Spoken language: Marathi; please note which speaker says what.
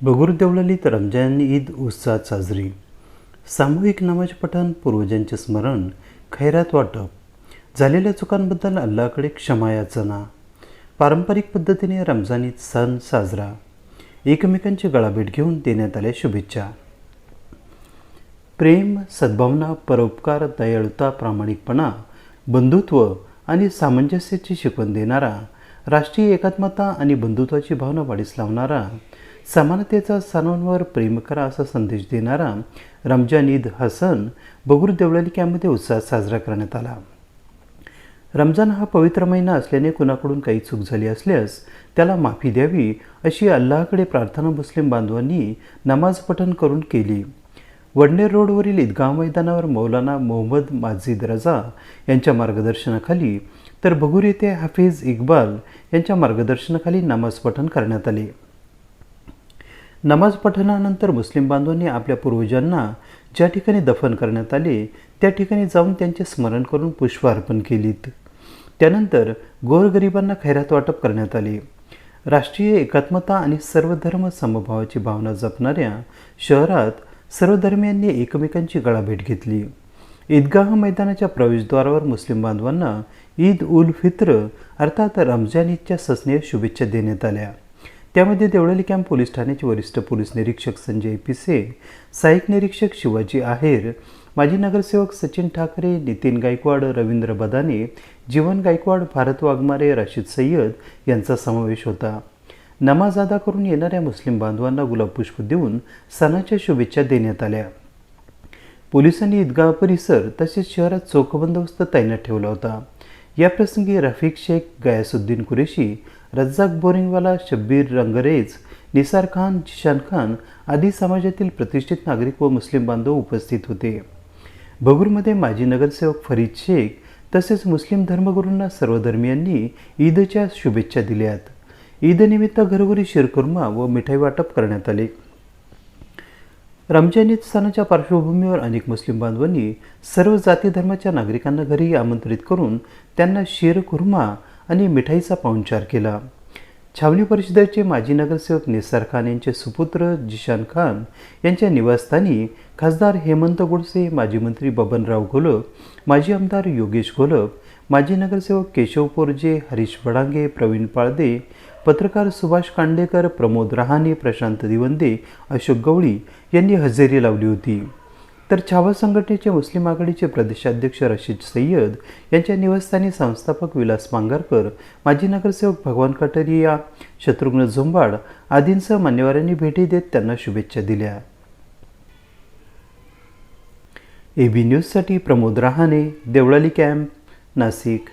Speaker 1: बगूर देवळालीत रमजान ईद उत्साहात साजरी. सामूहिक नमाज पठण, पूर्वजांचे स्मरण, खैरात वाटप, झालेल्या चुकांबद्दल अल्लाहकडे क्षमा याचना. पारंपरिक पद्धतीने रमजान ईद सण साजरा. एकमेकांची गळाभेट घेऊन देण्यात आल्या शुभेच्छा. प्रेम, सद्भावना, परोपकार, दयाळुता, प्रामाणिकपणा, बंधुत्व आणि सामंजस्याची शिकवण देणारा, राष्ट्रीय एकात्मता आणि बंधुत्वाची भावना वाढीस लावणारा, समानतेचा सणांवर प्रेम करा असा संदेश देणारा रमजान ईद हा सण बगूर देवळाली कॅम्पमध्ये उत्साहात साजरा करण्यात आला. रमजान हा पवित्र महिना असल्याने कुणाकडून काही चूक झाली असल्यास त्याला माफी द्यावी अशी अल्लाहकडे प्रार्थना मुस्लिम बांधवांनी नमाज पठण करून केली. वडनेर रोडवरील ईदगाह मैदानावर मौलाना मोहम्मद माजिद रजा यांच्या मार्गदर्शनाखाली तर बगूर येथे हाफिज इक्बाल यांच्या मार्गदर्शनाखाली नमाज पठण करण्यात आले. नमाज पठणानंतर मुस्लिम बांधवांनी आपल्या पूर्वजांना ज्या ठिकाणी दफन करण्यात आले त्या ठिकाणी जाऊन त्यांचे स्मरण करून पुष्प अर्पण केलीत. त्यानंतर गोरगरिबांना खैरात वाटप करण्यात आले. राष्ट्रीय एकात्मता आणि सर्व धर्म समभावाची भावना जपणाऱ्या शहरात सर्व धर्मियांनी एकमेकांची गळाभेट घेतली. ईदगाह मैदानाच्या प्रवेशद्वारावर मुस्लिम बांधवांना ईद उल फित्र अर्थात रमजान ईदच्या सस्नेह शुभेच्छा देण्यात आल्या. त्यामध्ये देवळाली कॅम्प पोलीस ठाण्याचे वरिष्ठ पोलीस निरीक्षक संजय पिसे, सहाय्यक निरीक्षक शिवाजी आहेर, माजी नगरसेवक सचिन ठाकरे, नितीन गायकवाड, रवींद्र बदाने, जीवन गायकवाड, भारत वाघमारे, राशीद सय्यद यांचा समावेश होता. नमाज अदा करून येणाऱ्या मुस्लिम बांधवांना गुलाबपुष्प देऊन सणाच्या शुभेच्छा देण्यात आल्या. पोलिसांनी ईदगाह परिसर तसेच शहरात चोख बंदोबस्त तैनात ठेवला होता. याप्रसंगी रफिक शेख, गयासुद्दीन कुरेशी, रज्जाक बोरिंगवाला, शब्बीर रंगरेज, निसार खान, जिशान खान आदी समाजातील प्रतिष्ठित नागरिक व मुस्लिम बांधव उपस्थित होते. बगूरमध्ये माजी नगरसेवक फरीद शेख तसेच मुस्लिम धर्मगुरूंना सर्व धर्मियांनी ईदच्या शुभेच्छा दिल्यात. ईदनिमित्त घरोघरी शिरकुर्मा व मिठाई वाटप करण्यात आले. रमजान ईद सणाच्या पार्श्वभूमीवर अनेक मुस्लिम बांधवांनी सर्व जाती धर्माच्या नागरिकांना घरी आमंत्रित करून त्यांना शिरकुर्मा आणि मिठाईचा पाहुणचार केला. छावणी परिषदेचे माजी नगरसेवक निसार खान यांचे सुपुत्र जिशान खान यांच्या निवासस्थानी खासदार हेमंत गोडसे, माजी मंत्री बबनराव घोलप, माजी आमदार योगेश घोलप, माजी नगरसेवक केशव पोरजे, हरीश वडांगे, प्रवीण पाळदे, पत्रकार सुभाष कांडेकर, प्रमोद रहाणे, प्रशांत दिवंदे, अशोक गवळी यांनी हजेरी लावली होती. तर छावा संघटनेचे मुस्लिम आघाडीचे प्रदेशाध्यक्ष रशीद सय्यद यांच्या निवासस्थानी संस्थापक विलास मांगारकर, माजी नगरसेवक भगवान कटरिया, शत्रुघ्न झोंबाड आदींसह मान्यवरांनी भेटी देत त्यांना शुभेच्छा दिल्या. AB न्यूजसाठी प्रमोद रहाणे, देवळाली कॅम्प, नाशिक.